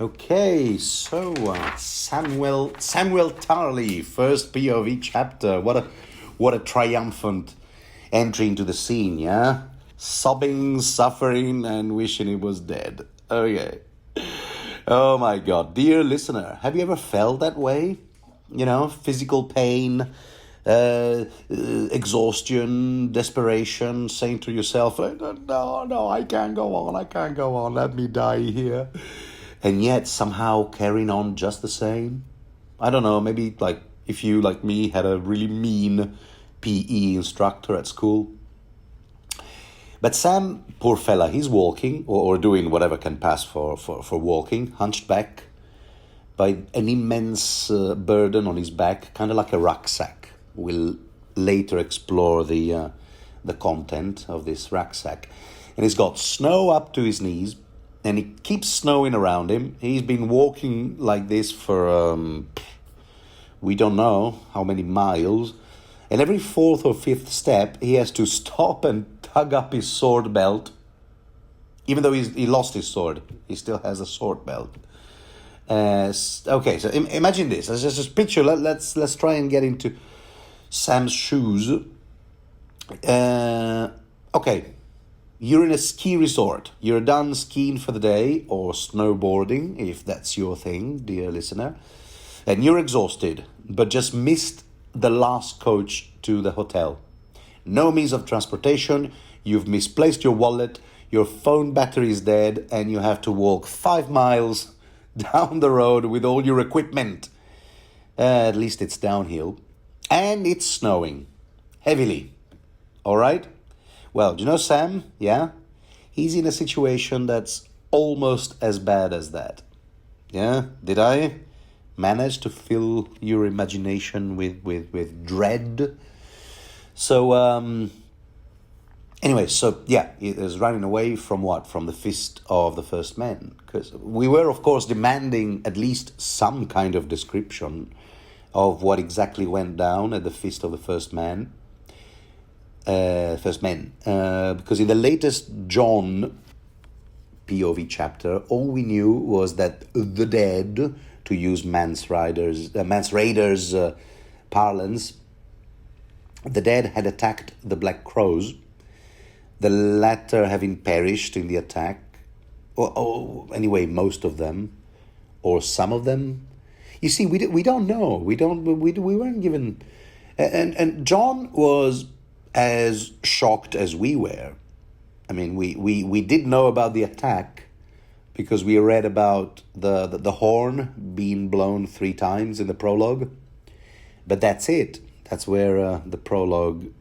Okay, so Samuel Tarley, first POV chapter. What a triumphant entry into the scene, yeah? Sobbing, suffering, and wishing he was dead. Okay. Oh my God, dear listener, have you ever felt that way? You know, physical pain, exhaustion, desperation, saying to yourself, no, I can't go on, let me die here. And yet somehow carrying on just the same. I don't know, maybe like if you, like me, had a really mean PE instructor at school. But Sam, poor fella, he's walking or doing whatever can pass for walking, hunched back by an immense burden on his back, kind of like a rucksack. We'll later explore the content of this rucksack. And he's got snow up to his knees, and it keeps snowing around him. He's been walking like this for, we don't know how many miles. And every fourth or fifth step, he has to stop and tug up his sword belt. Even though he lost his sword, he still has a sword belt. Okay, so imagine this. Let's just picture. Let's try and get into Sam's shoes. Okay, you're in a ski resort. You're done skiing for the day, or snowboarding, if that's your thing, dear listener. And you're exhausted, but just missed the last coach to the hotel. No means of transportation, you've misplaced your wallet, your phone battery is dead, and you have to walk 5 miles down the road with all your equipment. At least it's downhill. And it's snowing. Heavily. Alright? Well, do you know Sam? Yeah? He's in a situation that's almost as bad as that. Yeah? Did I manage to fill your imagination with dread? So, anyway, so yeah, he is running away from what? From the fist of the first man. Because we were, of course, demanding at least some kind of description of what exactly went down at the fist of the first men. Because in the latest John POV chapter, all we knew was that the dead, to use Mance Raider's parlance, the dead had attacked the Black Crows, the latter having perished in the attack, or anyway, most of them, or some of them. You see, we don't know. We weren't given, and John was as shocked as we were. I mean, we did know about the attack because we read about the horn being blown 3 times in the prologue, but that's it. That's where the prologue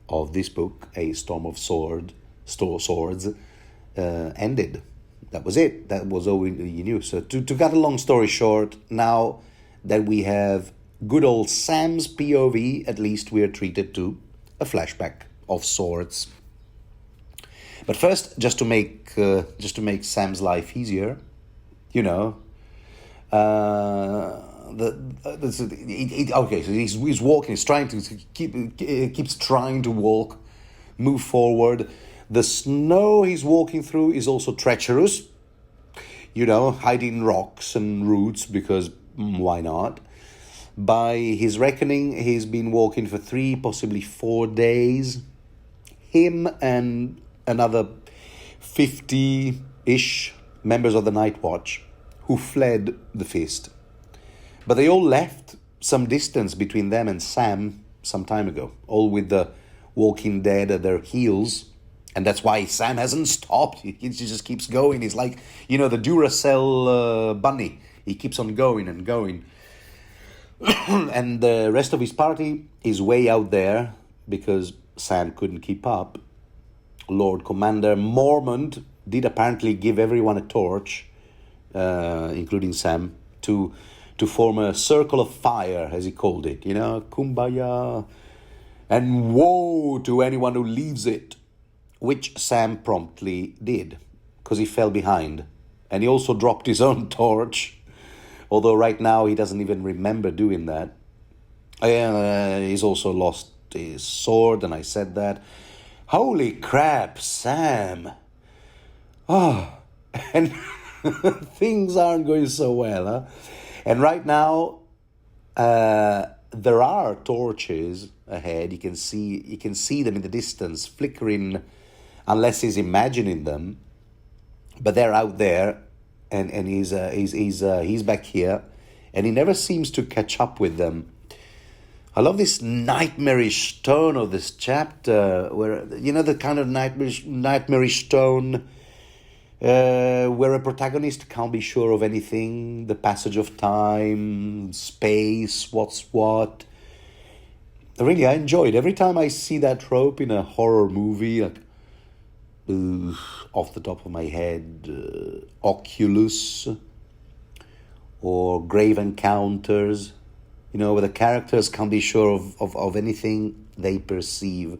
of this book, A Storm of Swords, ended. That was it. That was all we knew. So to cut a long story short, now that we have good old Sam's POV, at least we are treated to a flashback of sorts. But first, just to make Sam's life easier, you know, okay, so he's walking. He's trying to keeps trying to walk, move forward. The snow he's walking through is also treacherous. You know, hiding rocks and roots because why not? By his reckoning, he's been walking for 3, possibly 4 days. Him and another 50-ish members of the Night Watch who fled the feast. But they all left some distance between them and Sam some time ago, all with the Walking Dead at their heels. And that's why Sam hasn't stopped. He just keeps going. He's like, you know, the Duracell bunny. He keeps on going and going. And the rest of his party is way out there because Sam couldn't keep up. Lord Commander Mormont did apparently give everyone a torch, including Sam, to form a circle of fire, as he called it, you know, kumbaya, and woe to anyone who leaves it, which Sam promptly did, because he fell behind, and he also dropped his own torch, although right now he doesn't even remember doing that. He's also lost his sword, and I said that. Holy crap, Sam. Oh, and Things aren't going so well, huh? And right now, there are torches ahead. You can see them in the distance flickering, unless he's imagining them. But they're out there, and he's back here, and he never seems to catch up with them. I love this nightmarish tone of this chapter, where the kind of nightmarish tone. Where a protagonist can't be sure of anything, the passage of time, space, what's what. Really, I enjoyed every time I see that trope in a horror movie, like, off the top of my head, Oculus, or Grave Encounters, where the characters can't be sure of anything they perceive.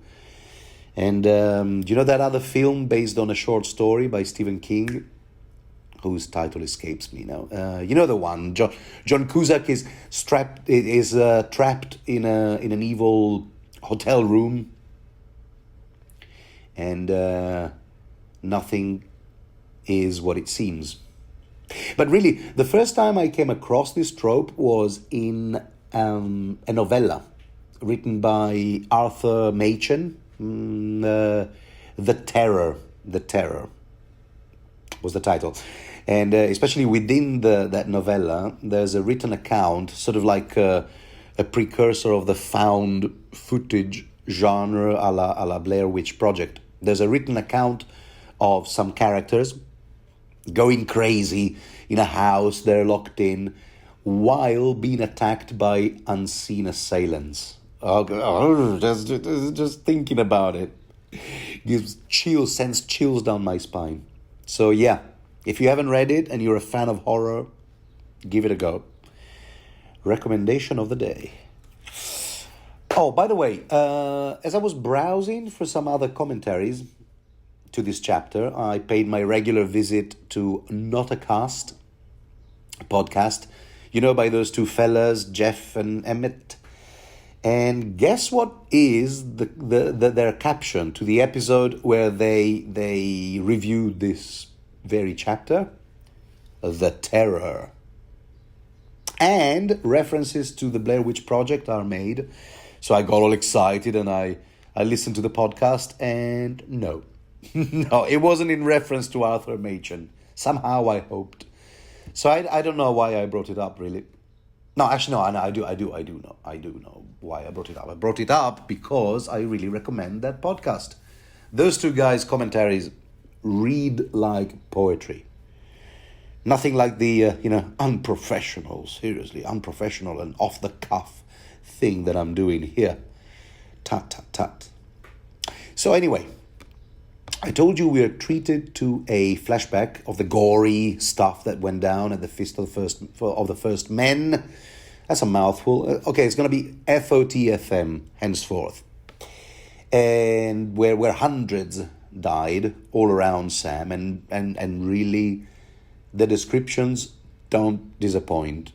And that other film based on a short story by Stephen King, whose title escapes me now. The one. John Cusack is trapped in an evil hotel room, and nothing is what it seems. But really, the first time I came across this trope was in a novella written by Arthur Machen. The Terror was the title, and especially within that novella, there's a written account, sort of like a precursor of the found footage genre a la Blair Witch Project. There's a written account of some characters going crazy in a house they're locked in while being attacked by unseen assailants. Oh, just thinking about it sends chills down my spine. So yeah, if you haven't read it and you're a fan of horror, give it a go. Recommendation of the day. Oh, by the way, as I was browsing for some other commentaries to this chapter, I paid my regular visit to Not a Cast podcast, by those two fellas, Jeff and Emmett. And guess what is their caption to the episode where they reviewed this very chapter? The Terror. And references to the Blair Witch Project are made. So I got all excited and I listened to the podcast, and no. No, it wasn't in reference to Arthur Machen. Somehow I hoped. So I don't know why I brought it up, really. No, actually, no, I do know why I brought it up. I brought it up because I really recommend that podcast. Those two guys' commentaries read like poetry. Nothing like the, unprofessional and off-the-cuff thing that I'm doing here. Tut. So anyway, I told you we are treated to a flashback of the gory stuff that went down at the Feast of the First Men. That's a mouthful. Okay, it's going to be FOTFM henceforth. And where hundreds died all around Sam, and really the descriptions don't disappoint.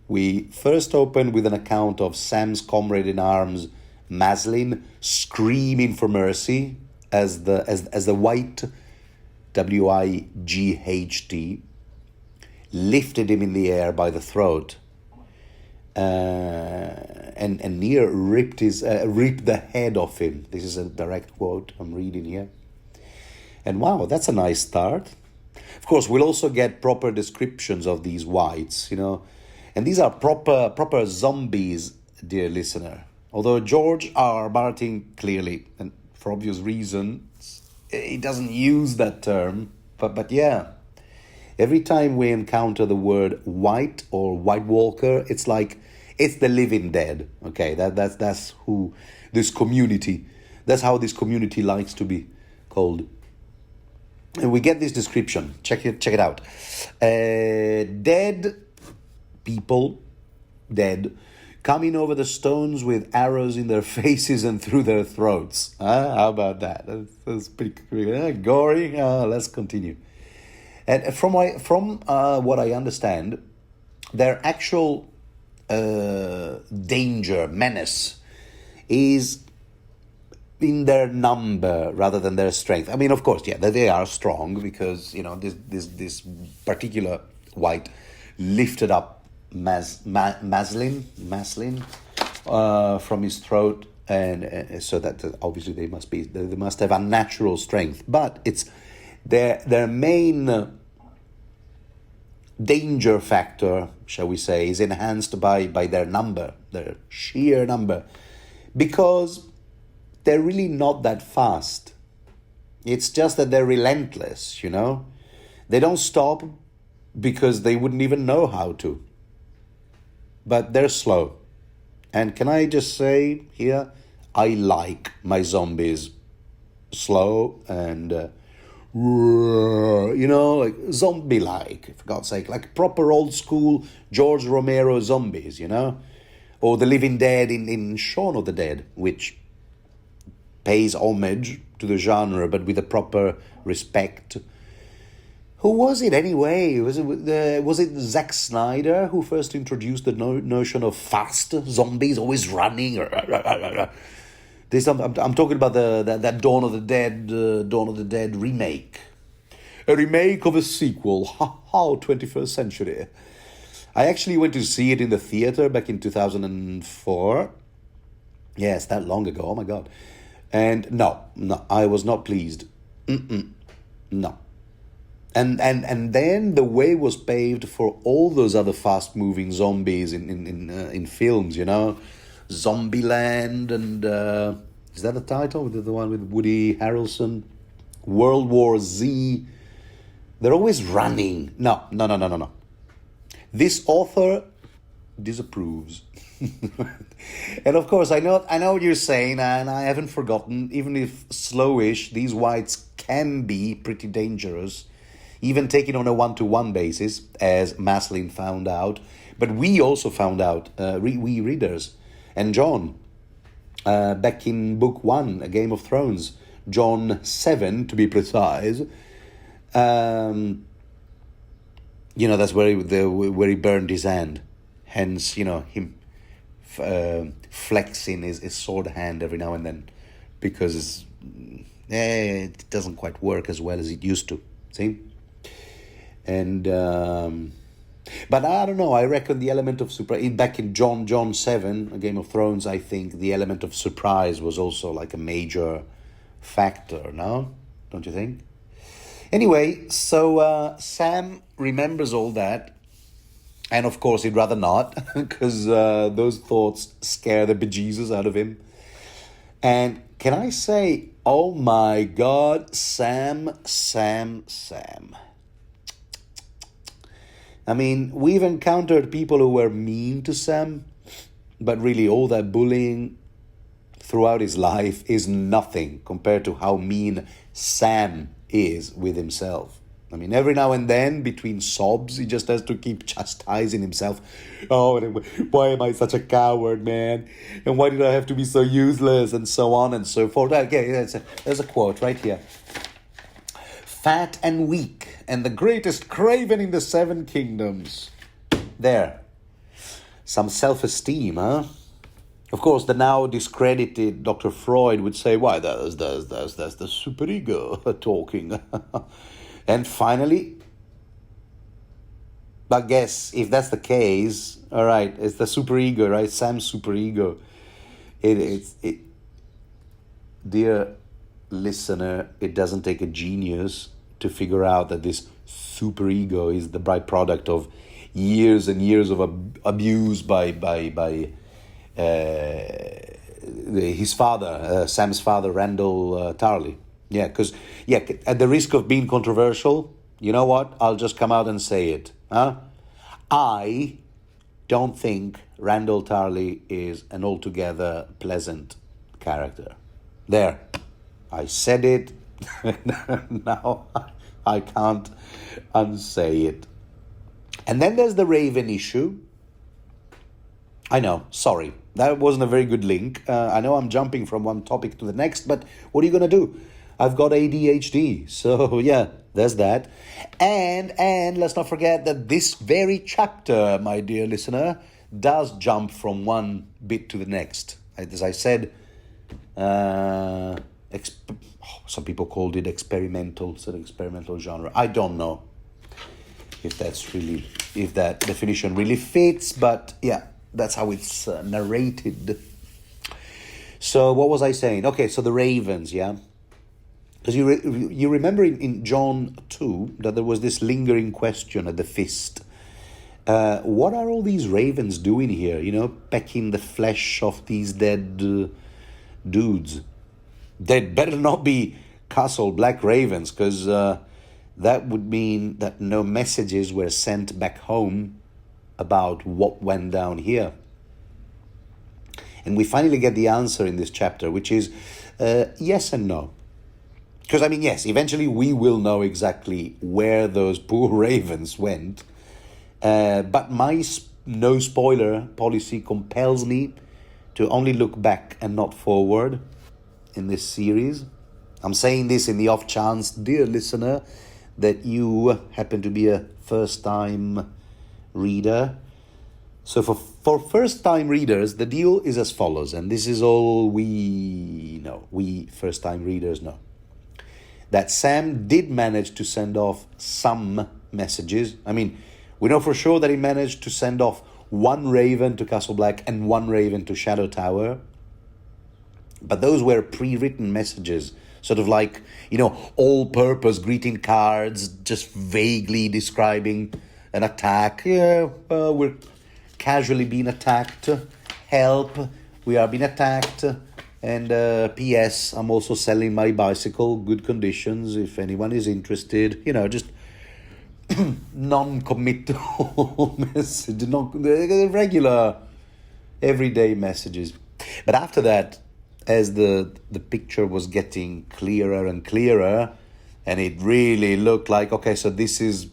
We first open with an account of Sam's comrade in arms, Maslin, screaming for mercy as the white WIGHT lifted him in the air by the throat, and near ripped the head off him. This is a direct quote I'm reading here. And wow, that's a nice start. Of course, we'll also get proper descriptions of these whites, and these are proper zombies, dear listener. Although George R. Martin clearly, and for obvious reasons, he doesn't use that term, but yeah, every time we encounter the word white or White Walker, it's like it's the living dead. Okay, that's who this community. That's how this community likes to be called. And we get this description. Check it out. Dead people, coming over the stones with arrows in their faces and through their throats. How about that? That's pretty gory. Let's continue. And from what I understand, their actual danger, menace, is in their number rather than their strength. I mean, of course, yeah, they are strong because, this particular white lifted up Maslin from his throat, and so that obviously they must have unnatural strength. But it's their main danger factor, shall we say, is enhanced by their number, their sheer number, because they're really not that fast. It's just that they're relentless, They don't stop because they wouldn't even know how to. But they're slow. And can I just say here, I like my zombies slow and, like zombie-like, for God's sake, like proper old school George Romero zombies, Or the Living Dead in Shaun of the Dead, which pays homage to the genre, but with a proper respect. Who was it anyway? Was it Zack Snyder who first introduced the notion of fast zombies, always running? I'm talking about that Dawn of the Dead remake. A remake of a sequel. How 21st century. I actually went to see it in the theater back in 2004. Yes, that long ago. Oh my God. And no, I was not pleased. No. And then the way was paved for all those other fast-moving zombies in films, Zombieland and is that the title? The one with Woody Harrelson? World War Z. They're always running. No. This author disapproves. And of course, I know what you're saying, and I haven't forgotten, even if slowish, these whites can be pretty dangerous, even taken on a one-to-one basis, as Maslin found out. But we also found out, we readers, and John, back in book 1, A Game of Thrones, John 7 to be precise, that's where he burned his hand. Hence, him flexing his sword hand every now and then, because it doesn't quite work as well as it used to. See? And but I don't know. I reckon the element of surprise back in John 7, A Game of Thrones, I think the element of surprise was also like a major factor. No, don't you think? Anyway, so Sam remembers all that, and of course he'd rather not, because those thoughts scare the bejesus out of him. And can I say, oh my God, Sam. I mean, we've encountered people who were mean to Sam, but really all that bullying throughout his life is nothing compared to how mean Sam is with himself. I mean, every now and then, between sobs, he just has to keep chastising himself. Oh, why am I such a coward, man? And why did I have to be so useless? And so on and so forth. Okay, there's a quote right here. Fat and weak, and the greatest craven in the 7 kingdoms. There. Some self-esteem, huh? Of course, the now discredited Dr. Freud would say, why, that's the superego talking. And finally, I guess if that's the case, all right, it's the superego, right? Sam's superego. Dear listener, it doesn't take a genius to figure out that this superego is the byproduct of years and years of abuse by his father, Sam's father, Randall Tarley. Yeah, because, at the risk of being controversial, you know what? I'll just come out and say it. Huh? I don't think Randall Tarley is an altogether pleasant character. There. I said it. Now I can't unsay it. And then there's the Raven issue. I know, sorry. That wasn't a very good link. I know I'm jumping from one topic to the next, but what are you going to do? I've got ADHD, so yeah, there's that. And let's not forget that this very chapter, my dear listener, does jump from one bit to the next. As I said, Some people called it experimental, sort of experimental genre. I don't know if that definition really fits, but yeah, that's how it's narrated. So what was I saying? Okay, so the ravens, yeah? Because you remember in John 2 that there was this lingering question at the feast. What are all these ravens doing here? Pecking the flesh of these dead dudes. They better not be Castle Black ravens, because that would mean that no messages were sent back home about what went down here. And we finally get the answer in this chapter, which is yes and no. Because, yes, eventually we will know exactly where those poor ravens went. But my no spoiler policy compels me to only look back and not forward in this series. I'm saying this in the off chance, dear listener, that you happen to be a first-time reader. So for first-time readers, the deal is as follows, and this is all we know, we first-time readers know. That Sam did manage to send off some messages. We know for sure that he managed to send off one raven to Castle Black and one raven to Shadow Tower. But those were pre-written messages, sort of like, all-purpose greeting cards, just vaguely describing an attack. Yeah, we're casually being attacked. Help, we are being attacked. And P.S., I'm also selling my bicycle, good conditions, if anyone is interested. Just non-committal message, regular, everyday messages. But after that, as the picture was getting clearer and clearer, and it really looked like, okay, so this is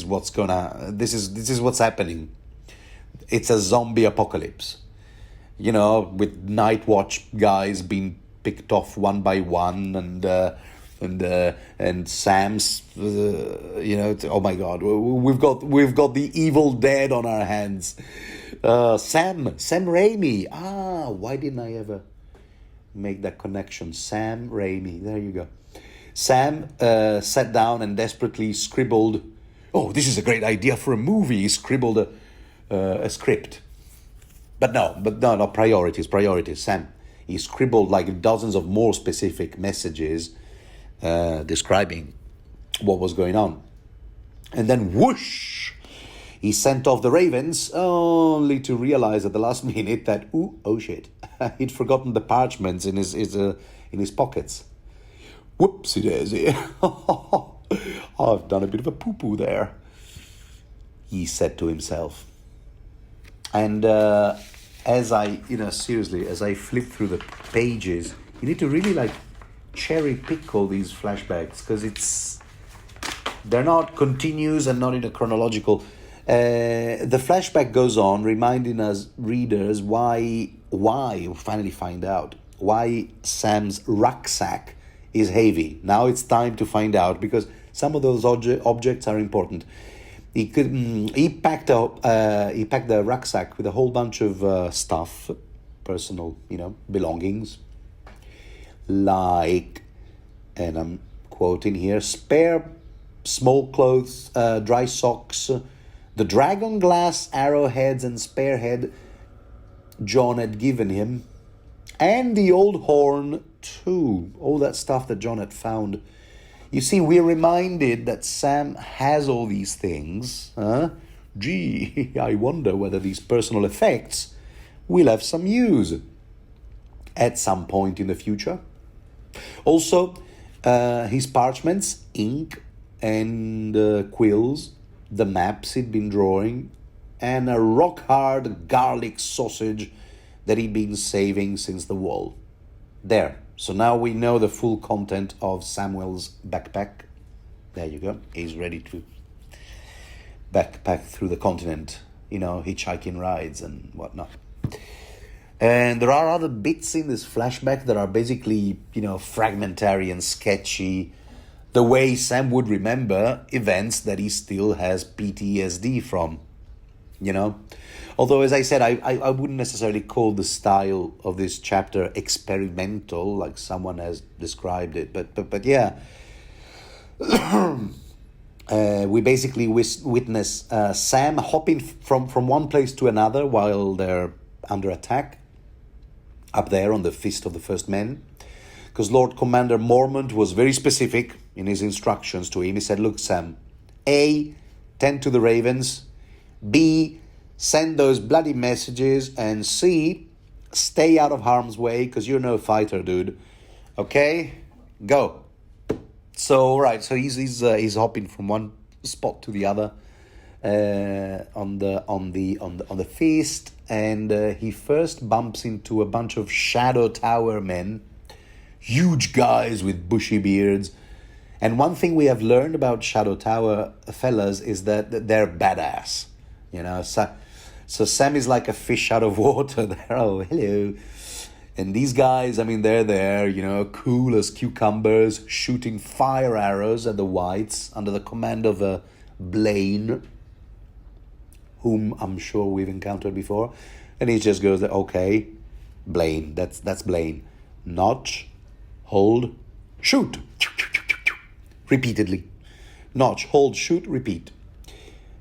what's what's happening. It's a zombie apocalypse. With Night Watch guys being picked off one by one, and Sam's, oh my God, we've got the Evil Dead on our hands. Sam Raimi. Why didn't I ever make that connection? Sam Raimi. There you go. Sam sat down and desperately scribbled. Oh, this is a great idea for a movie. He scribbled a script. But no, priorities. Sam, he scribbled like dozens of more specific messages describing what was going on. And then whoosh, he sent off the ravens, only to realize at the last minute that, oh shit, he'd forgotten the parchments in his pockets. Whoopsie daisy. I've done a bit of a poo-poo there, he said to himself. And as I flip through the pages, you need to really cherry pick all these flashbacks, because they're not continuous and not in a chronological. The flashback goes on, reminding us readers why we finally find out why Sam's rucksack is heavy. Now it's time to find out, because some of those objects are important. He packed the rucksack with a whole bunch of stuff, personal, belongings, like, and I'm quoting here, spare small clothes, dry socks, the dragon glass arrowheads and spearhead John had given him, and the old horn too. All that stuff that John had found. You see, we're reminded that Sam has all these things. Gee, I wonder whether these personal effects will have some use at some point in the future. Also, his parchments, ink, and quills, the maps he'd been drawing, and a rock-hard garlic sausage that he'd been saving since the wall. There. So now we know the full content of Samwell's backpack. There you go. He's ready to backpack through the continent, hitchhiking rides and whatnot. And there are other bits in this flashback that are basically, fragmentary and sketchy, the way Sam would remember events that he still has PTSD from. you know. Although, as I said, I wouldn't necessarily call the style of this chapter experimental, like someone has described it. But yeah, we basically witness Sam hopping from one place to another while they're under attack up there on the Feast of the First Men. Because Lord Commander Mormont was very specific in his instructions to him. He said, look, Sam, A, tend to the ravens. B, send those bloody messages. And C, stay out of harm's way because you're no fighter, dude. Okay? Go. So, right, so he's hopping from one spot to the other on the feast. And he first bumps into a bunch of Shadow Tower men, huge guys with bushy beards. And one thing we have learned about Shadow Tower fellas is that they're badass. You know, so Sam is like a fish out of water there. Oh, hello. And these guys, I mean, they're there, you know, cool as cucumbers, shooting fire arrows at the whites under the command of Blaine, whom I'm sure we've encountered before. And he just goes, okay, Blaine, that's Blaine. Notch, hold, shoot. Repeatedly. Notch, hold, shoot, repeat.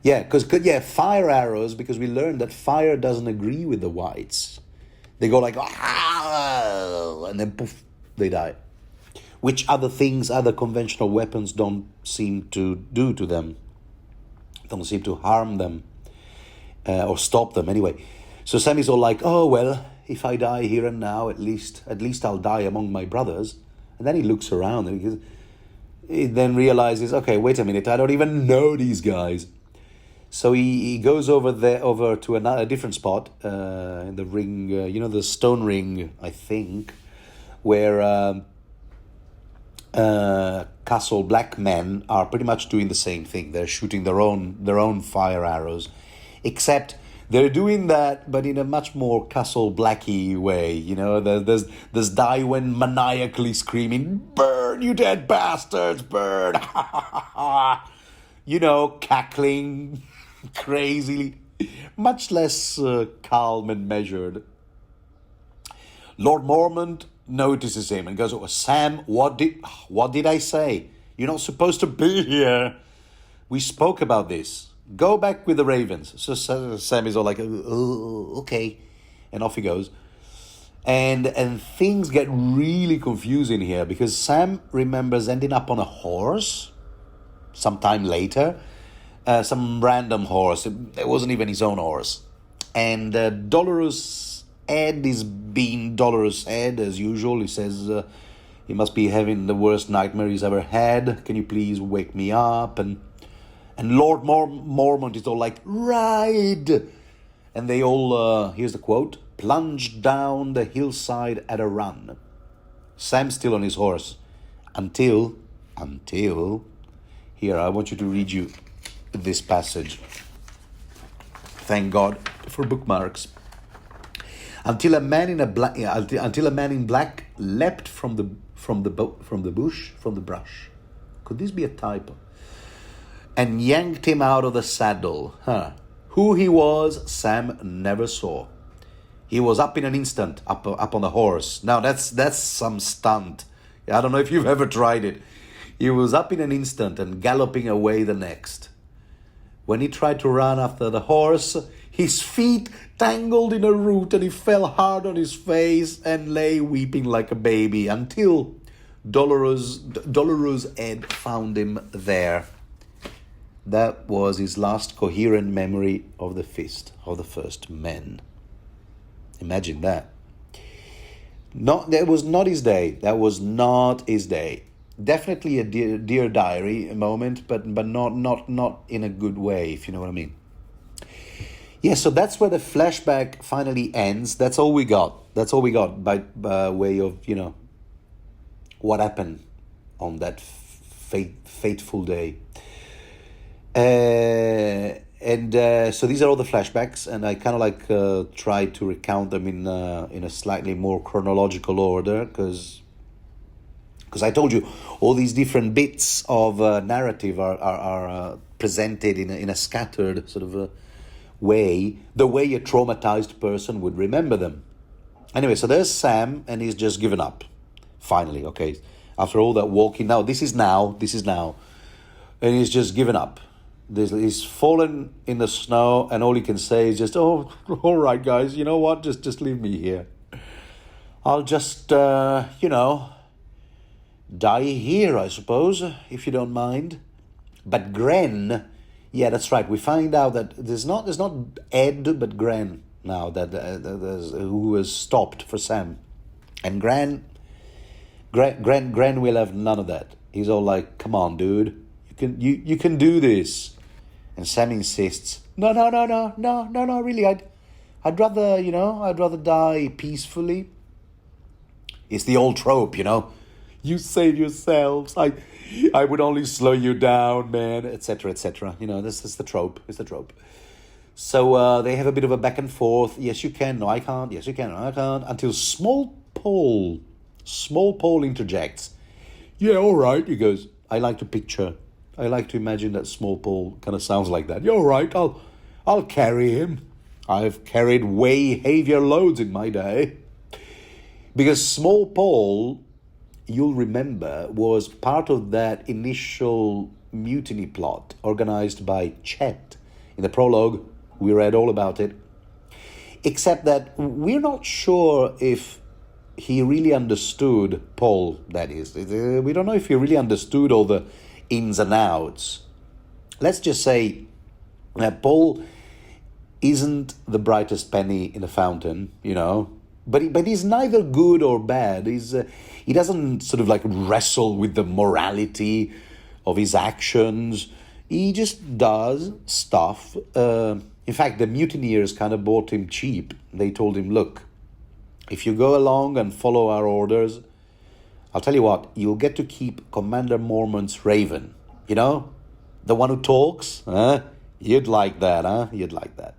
Yeah, because fire arrows, because we learned that fire doesn't agree with the whites. They go like, ah, and then poof, they die. Which other conventional weapons don't seem to do to them. Don't seem to harm them. Or stop them anyway. So Sammy's all like, oh, well, if I die here and now, at least I'll die among my brothers. And then he looks around and he then realizes, okay, wait a minute, I don't even know these guys. So he goes over to a different spot in the ring, the stone ring, I think, where Castle Black men are pretty much doing the same thing. They're shooting their own fire arrows, except they're doing that, but in a much more Castle Blacky way. You know, there's Daiwen maniacally screaming, "Burn, you dead bastards! Burn!" You know, cackling crazily, much less calm and measured. Lord Mormont notices him and goes, oh, Sam, what did I say? You're not supposed to be here. We spoke about this. Go back with the ravens. So Sam is all like, oh, okay. And off he goes. And things get really confusing here because Sam remembers ending up on a horse sometime later. Some random horse. It wasn't even his own horse. And Dolorous Ed is being Dolorous Ed as usual. He says he must be having the worst nightmare he's ever had. Can you please wake me up? And Lord Mormont is all like, ride! And they all, here's the quote, plunged down the hillside at a run. Sam's still on his horse. Until, here, I want you to read you this passage. Thank God for bookmarks. Until a man in black leapt from the brush. Could this be a typo? And yanked him out of the saddle. Who he was, Sam never saw. He was up in an instant, up on the horse. Now that's some stunt. I don't know if you've ever tried it. He was up in an instant and galloping away the next. When he tried to run after the horse, his feet tangled in a root and he fell hard on his face and lay weeping like a baby until Dolorous Ed found him there. That was his last coherent memory of the Feast of the First Men. Imagine that. That was not his day. That was not his day. Definitely a dear diary moment, but not in a good way, if you know what I mean. Yeah, so that's where the flashback finally ends. That's all we got. That's all we got by way of, what happened on that fateful day. So these are all the flashbacks, and I kind of like try to recount them in a slightly more chronological order, because I told you all these different bits of narrative are presented in a scattered sort of way, the way a traumatized person would remember them. Anyway, so there's Sam, and he's just given up. Finally, okay. After all that walking, this is now. And he's just given up. He's fallen in the snow, and all he can say is just, oh, all right, guys, you know what? Just leave me here. I'll just, die here, I suppose, if you don't mind. But Gren, yeah, that's right. We find out that there's not Ed, but Gren now who has stopped for Sam, and Gren will have none of that. He's all like, "Come on, dude, you can do this," and Sam insists, "No, really, I'd rather die peacefully." It's the old trope, You save yourselves. I would only slow you down, man, etc., etc. This is the trope. It's the trope. So they have a bit of a back and forth. Yes, you can. No, I can't. Yes, you can. No, I can't. Until Small Paul interjects. Yeah, all right. He goes, I like to imagine that Small Paul kind of sounds like that. Yeah, all right. I'll carry him. I've carried way heavier loads in my day. Because Small Paul, you'll remember, was part of that initial mutiny plot organized by Chet. In the prologue, we read all about it. Except that we're not sure if he really understood, Paul, that is. We don't know if he really understood all the ins and outs. Let's just say that Paul isn't the brightest penny in the fountain, But he's neither good or bad. He doesn't sort of like wrestle with the morality of his actions. He just does stuff. In fact, the mutineers kind of bought him cheap. They told him, look, if you go along and follow our orders, I'll tell you what, you'll get to keep Commander Mormont's raven. The one who talks. You'd like that, huh? You'd like that.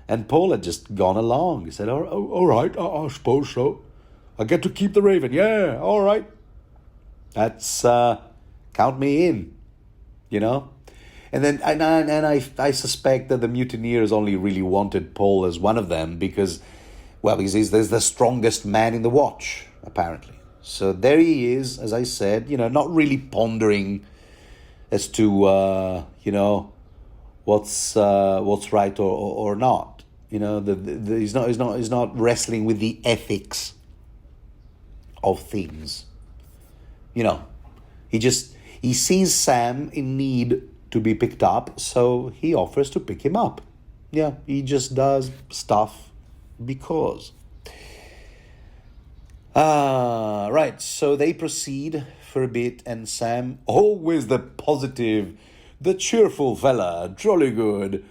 And Paul had just gone along. He said, all right, I suppose so. I get to keep the raven. Yeah, all right. That's, count me in, And then, and I suspect that the mutineers only really wanted Paul as one of them because he's the strongest man in the watch, apparently. So there he is, as I said, not really pondering as to, what's right or not. He's not wrestling with the ethics of things. He sees Sam in need to be picked up, so he offers to pick him up. Yeah, he just does stuff because. Right, so they proceed for a bit, and Sam, always the positive, the cheerful fella, jolly good,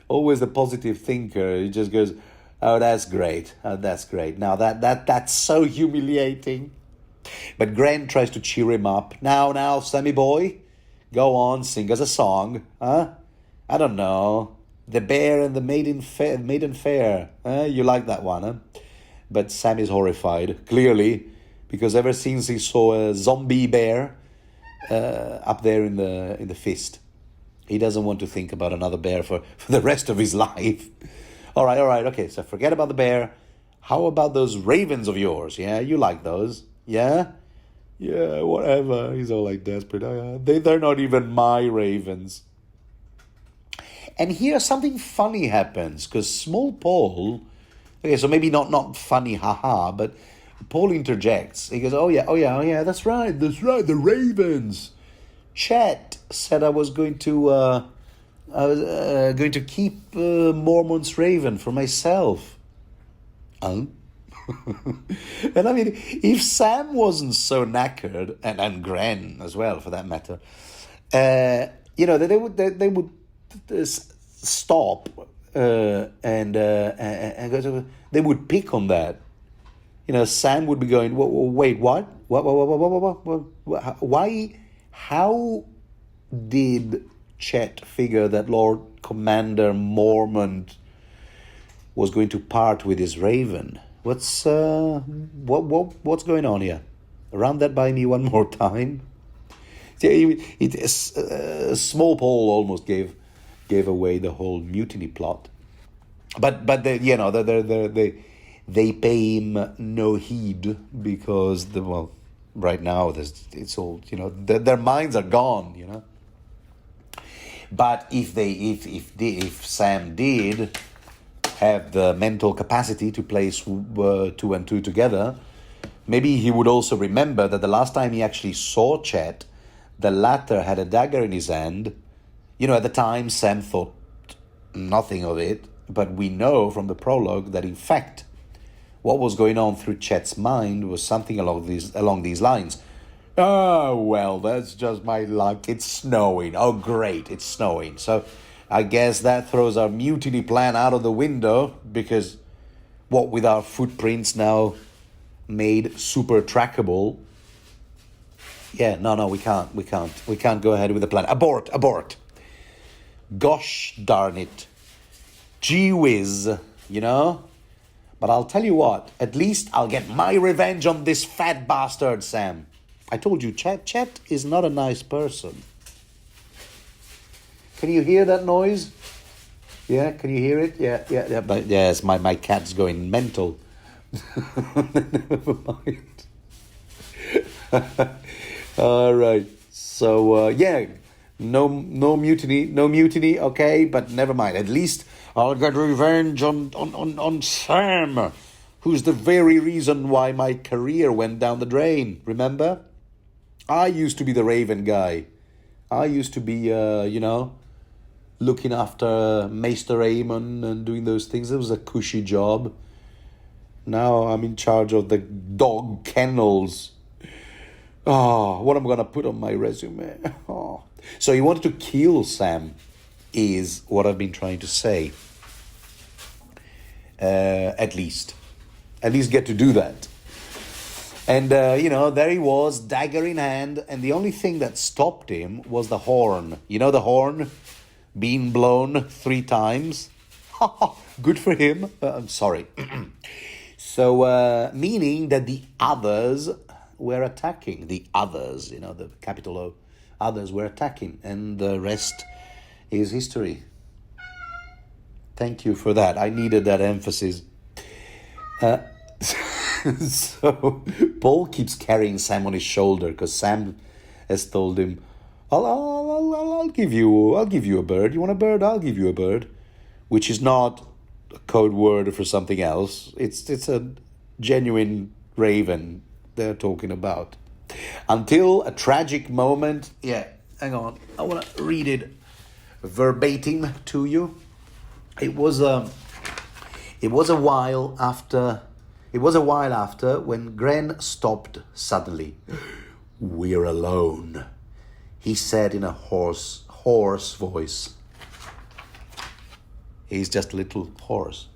always the positive thinker. He just goes, oh, that's great. Now that's so humiliating. But Grant tries to cheer him up. Now, Sammy boy, go on, sing us a song, huh? I don't know, The Bear and the Maiden Fair. You like that one, huh? But Sam is horrified, clearly, because ever since he saw a zombie bear up there in the fist, he doesn't want to think about another bear for the rest of his life. All right, okay, so forget about the bear. How about those ravens of yours? Yeah, you like those? Yeah? Yeah, whatever. He's all like desperate. They're not even my ravens. And here something funny happens, because Small Paul... Okay, so maybe not funny, haha, but Paul interjects. He goes, oh yeah, that's right, the ravens. Chet said I was going to keep Mormont's raven for myself. Oh? And I mean, if Sam wasn't so knackered, and Gren as well, for that matter, they would stop and go to, they would pick on that. Sam would be going, wait, what? What? Why? How did Chet figure that Lord Commander Mormont was going to part with his raven? What's going on here? Run that by me one more time. Small Paul almost gave away the whole mutiny plot. But they, they pay him no heed because right now it's all, their minds are gone, But if Sam did have the mental capacity to place two and two together, maybe he would also remember that the last time he actually saw Chet, the latter had a dagger in his hand. At the time, Sam thought nothing of it, but we know from the prologue that in fact, what was going on through Chet's mind was something along these lines. Oh, well, that's just my luck. It's snowing. Oh, great, it's snowing. So I guess that throws our mutiny plan out of the window, because what with our footprints now made super trackable. Yeah, no, we can't go ahead with the plan. Abort. Gosh darn it. Gee whiz, But I'll tell you what, at least I'll get my revenge on this fat bastard, Sam. I told you, Chet is not a nice person. Can you hear that noise? Yeah, can you hear it? Yeah. But yes, my cat's going mental. Never mind. All right. So no mutiny. Okay, but never mind. At least I'll get revenge on Sam, who's the very reason why my career went down the drain. Remember? I used to be the Raven guy. I used to be, looking after Maester Aemon and doing those things. It was a cushy job. Now I'm in charge of the dog kennels. Oh, what am I going to put on my resume? Oh. So you wanted to kill Sam, is what I've been trying to say. At least get to do that. And, there he was, dagger in hand, and the only thing that stopped him was the horn. The horn being blown 3 times? Good for him. I'm sorry. So, meaning that the others were attacking. The others, the capital O, others were attacking, and the rest is history. Thank you for that. I needed that emphasis. So Paul keeps carrying Sam on his shoulder because Sam has told him, "I'll give you a bird. You want a bird? I'll give you a bird," which is not a code word for something else. It's a genuine raven they're talking about. Until a tragic moment. Yeah, hang on. I want to read it verbatim to you. It was a while after when Gren stopped suddenly. "We're alone," he said in a hoarse voice. He's just a little hoarse.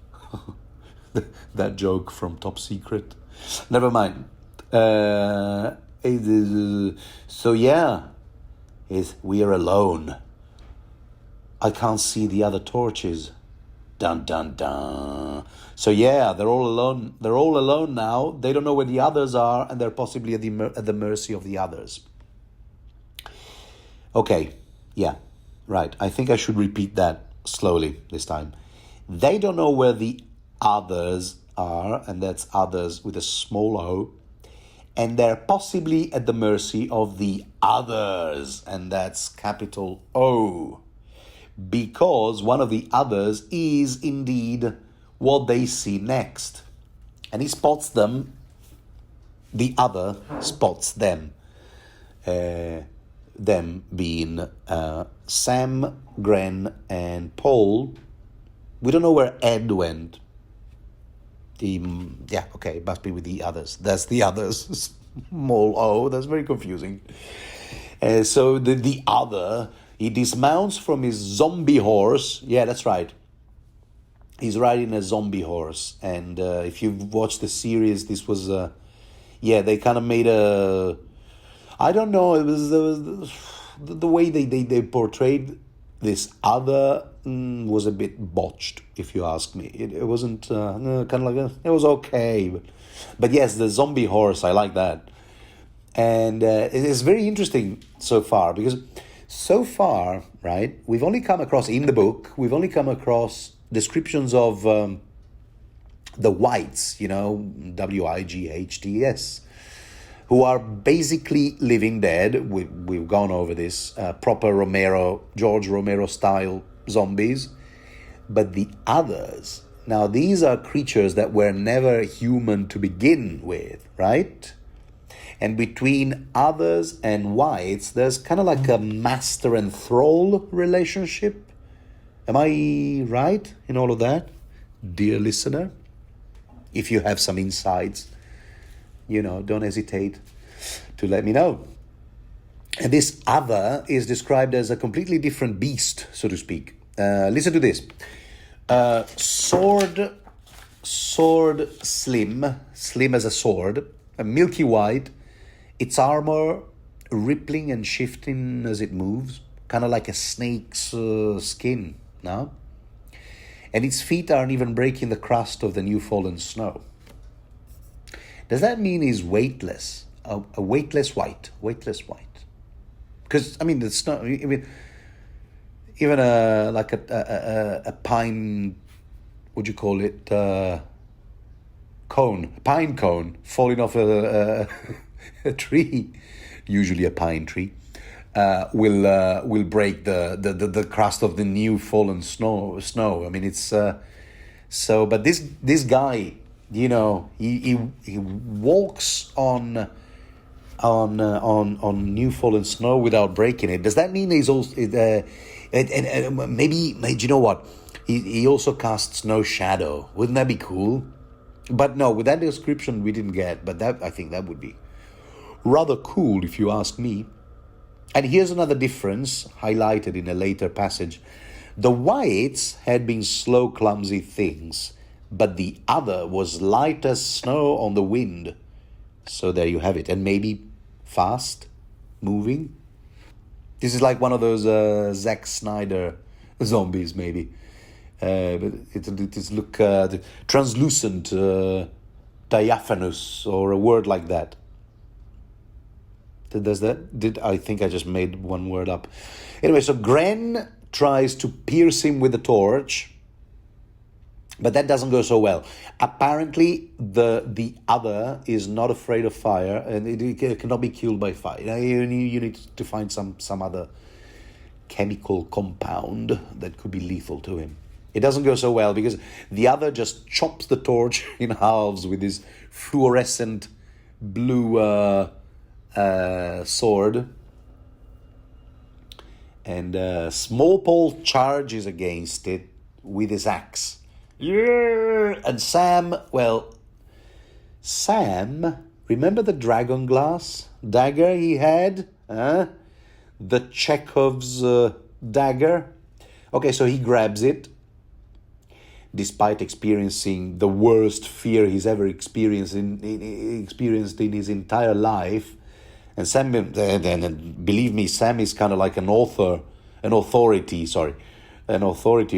That joke from Top Secret. Never mind. We are alone. I can't see the other torches. Dun, dun, dun. So they're all alone. They're all alone now. They don't know where the others are, and they're possibly at the mercy of the others. Okay, yeah, right. I think I should repeat that slowly this time. They don't know where the others are, and that's others with a small o, and they're possibly at the mercy of the others, and that's capital O. Because one of the others is indeed what they see next. And he spots them, the other spots them. Them being Sam, Gren, and Paul. We don't know where Ed went. It must be with the others. That's the others. Small O, that's very confusing. So the other... He dismounts from his zombie horse. Yeah, that's right. He's riding a zombie horse. And if you've watched the series, this was... they kind of made a... I don't know. It was the way they portrayed this other was a bit botched, if you ask me. It wasn't... kind of like... it was okay. But yes, the zombie horse, I like that. And it is very interesting so far, because... So far, right, we've only come across, in the book, we've only come across descriptions of the whites, WIGHTS, who are basically living dead. We've gone over this, proper George Romero style zombies. But the others, now these are creatures that were never human to begin with, right? And between others and whites, there's kind of like a master and thrall relationship. Am I right in all of that, dear listener? If you have some insights, don't hesitate to let me know. And this other is described as a completely different beast, so to speak. Listen to this. Sword slim as a sword, milky white, its armor rippling and shifting as it moves, kind of like a snake's skin, no? And its feet aren't even breaking the crust of the new fallen snow. Does that mean he's weightless? A weightless white? Because, the snow, even a pine, would you call it, pine cone falling off a tree, usually a pine tree, will break the crust of the new fallen snow. It's so. But this guy, he walks on new fallen snow without breaking it. Does that mean he's also maybe you know what? He also casts no shadow. Wouldn't that be cool? But no, with that description we didn't get. But I think that would be rather cool if you ask me. And here's another difference highlighted in a later passage. The whites had been slow, clumsy things, but the other was light as snow on the wind. So there you have it. And maybe fast, moving. This is like one of those Zack Snyder zombies, maybe. But it look translucent, diaphanous, or a word like that. I think I just made one word up. Anyway, so Gren tries to pierce him with a torch, but that doesn't go so well. Apparently, the other is not afraid of fire, and it cannot be killed by fire. You need to find some other chemical compound that could be lethal to him. It doesn't go so well because the other just chops the torch in halves with his fluorescent blue sword, and Small Paul charges against it with his axe. Yeah! And Sam, remember the dragon glass dagger he had? The Chekhov's dagger? Okay, so he grabs it, despite experiencing the worst fear he's ever experienced in his entire life. And Sam, and believe me, Sam is kind of like an authority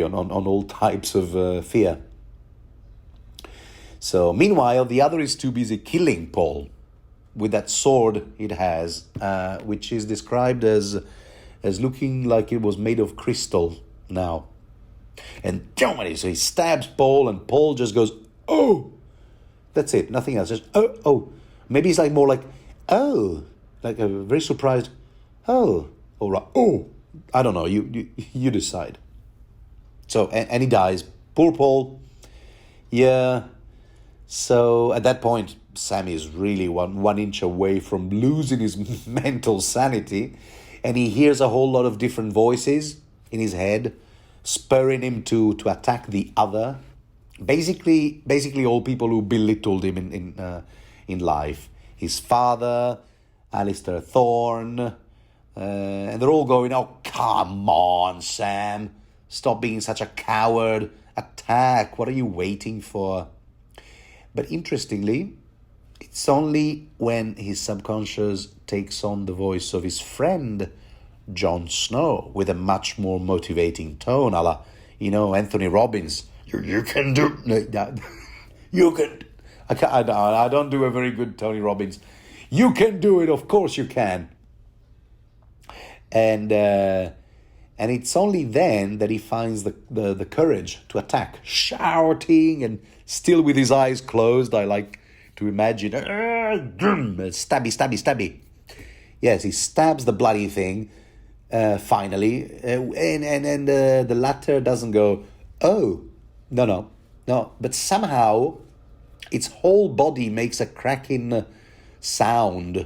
on all types of fear. So meanwhile, the other is too busy killing Paul with that sword it has, which is described as looking like it was made of crystal now. And so he stabs Paul, and Paul just goes, oh! That's it, nothing else. Just, oh. Maybe it's more like, oh. Like a very surprised, oh, all right, oh, I don't know, you decide. So, and he dies. Poor Paul. Yeah. So at that point, Sam is really one inch away from losing his mental sanity, and he hears a whole lot of different voices in his head, spurring him to attack the other. Basically all people who belittled him in life. His father, Alistair Thorne, and they're all going, oh, come on, Sam. Stop being such a coward. Attack. What are you waiting for? But interestingly, it's only when his subconscious takes on the voice of his friend, Jon Snow, with a much more motivating tone, a la, Anthony Robbins. You can do... You can... I don't do a very good Tony Robbins. You can do it, of course you can. And And it's only then that he finds the courage to attack, shouting and still with his eyes closed. I like to imagine, stabby, stabby, stabby. Yes, he stabs the bloody thing, finally, and the latter doesn't go, oh, no. But somehow its whole body makes a cracking sound,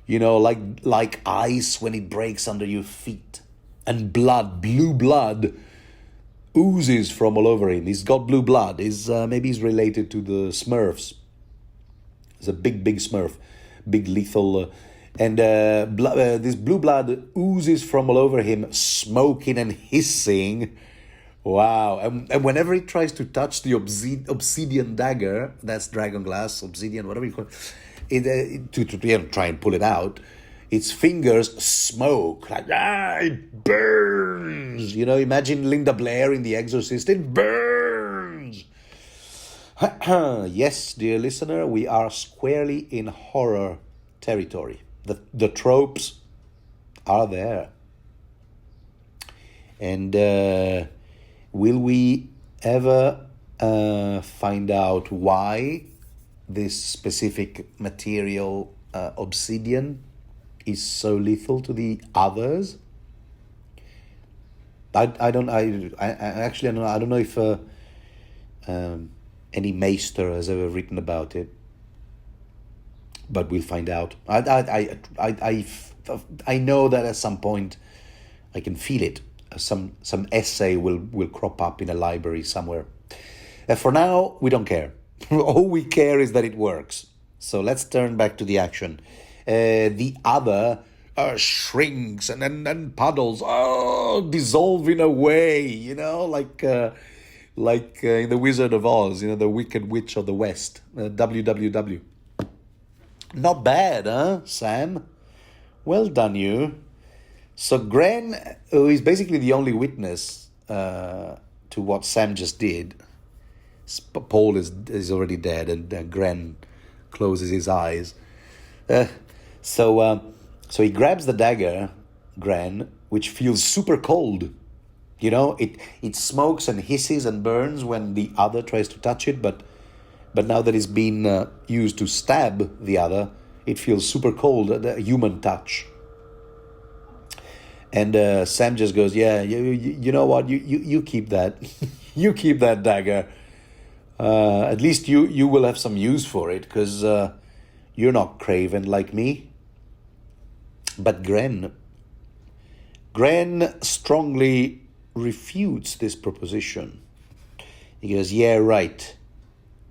like ice when it breaks under your feet. And blue blood, oozes from all over him. He's got blue blood. Maybe he's related to the Smurfs. He's a big Smurf, big lethal. This blue blood oozes from all over him, smoking and hissing. Wow. And whenever he tries to touch the obsidian dagger, that's dragon glass, obsidian, whatever you call it, to try and pull it out, its fingers smoke, like, it burns. Imagine Linda Blair in The Exorcist, it burns. Yes, dear listener, we are squarely in horror territory. The tropes are there. And will we ever find out why this specific material, obsidian, is so lethal to the others? I don't know if any maester has ever written about it, but we'll find out. I know that at some point I can feel it. Some essay will crop up in a library somewhere. For now, we don't care. All we care is that it works. So let's turn back to the action. The other shrinks and puddles, dissolving away, like in The Wizard of Oz, the Wicked Witch of the West, WWW. Not bad, huh, Sam? Well done, you. So Gren, who is basically the only witness to what Sam just did, Paul is already dead, and Gren closes his eyes. So he grabs the dagger, Gren, which feels super cold. It smokes and hisses and burns when the other tries to touch it, but now that it's been used to stab the other, it feels super cold, a human touch. And Sam just goes, yeah, you know what, you keep that. You keep that dagger. At least you will have some use for it, because you're not craven like me. But Gren strongly refutes this proposition. He goes, yeah, right,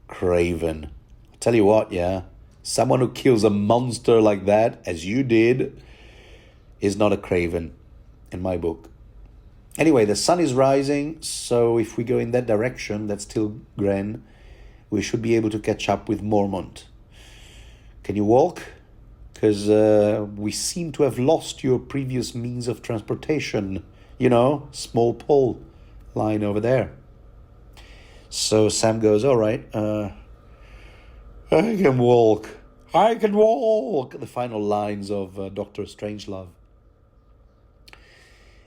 craven. I'll tell you what, yeah, someone who kills a monster like that, as you did, is not a craven in my book. Anyway, the sun is rising, so if we go in that direction, that's still Gren, we should be able to catch up with Mormont. Can you walk? Because we seem to have lost your previous means of transportation. Small pole line over there. So Sam goes, all right, I can walk. The final lines of Dr. Strangelove.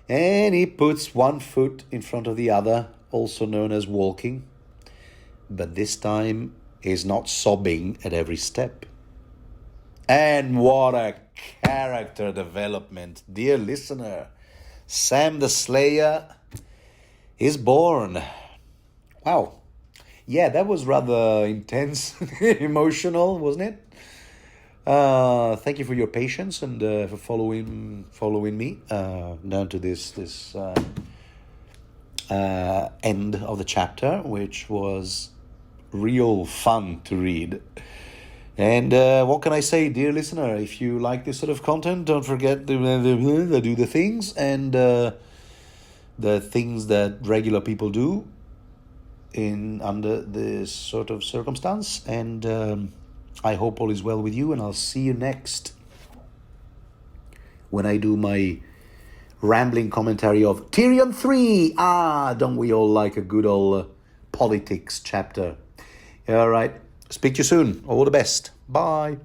And he puts one foot in front of the other, also known as walking. But this time, he's not sobbing at every step. And what a character development, dear listener. Sam the Slayer is born. Wow. Yeah, that was rather intense, emotional, wasn't it? Thank you for your patience and for following me down to this end of the chapter, which was real fun to read. And what can I say, dear listener? If you like this sort of content, don't forget to do the things and the things that regular people do under this sort of circumstance. And I hope all is well with you, and I'll see you next when I do my rambling commentary of Tyrion 3. Don't we all like a good old politics chapter? All right. Speak to you soon. All the best. Bye.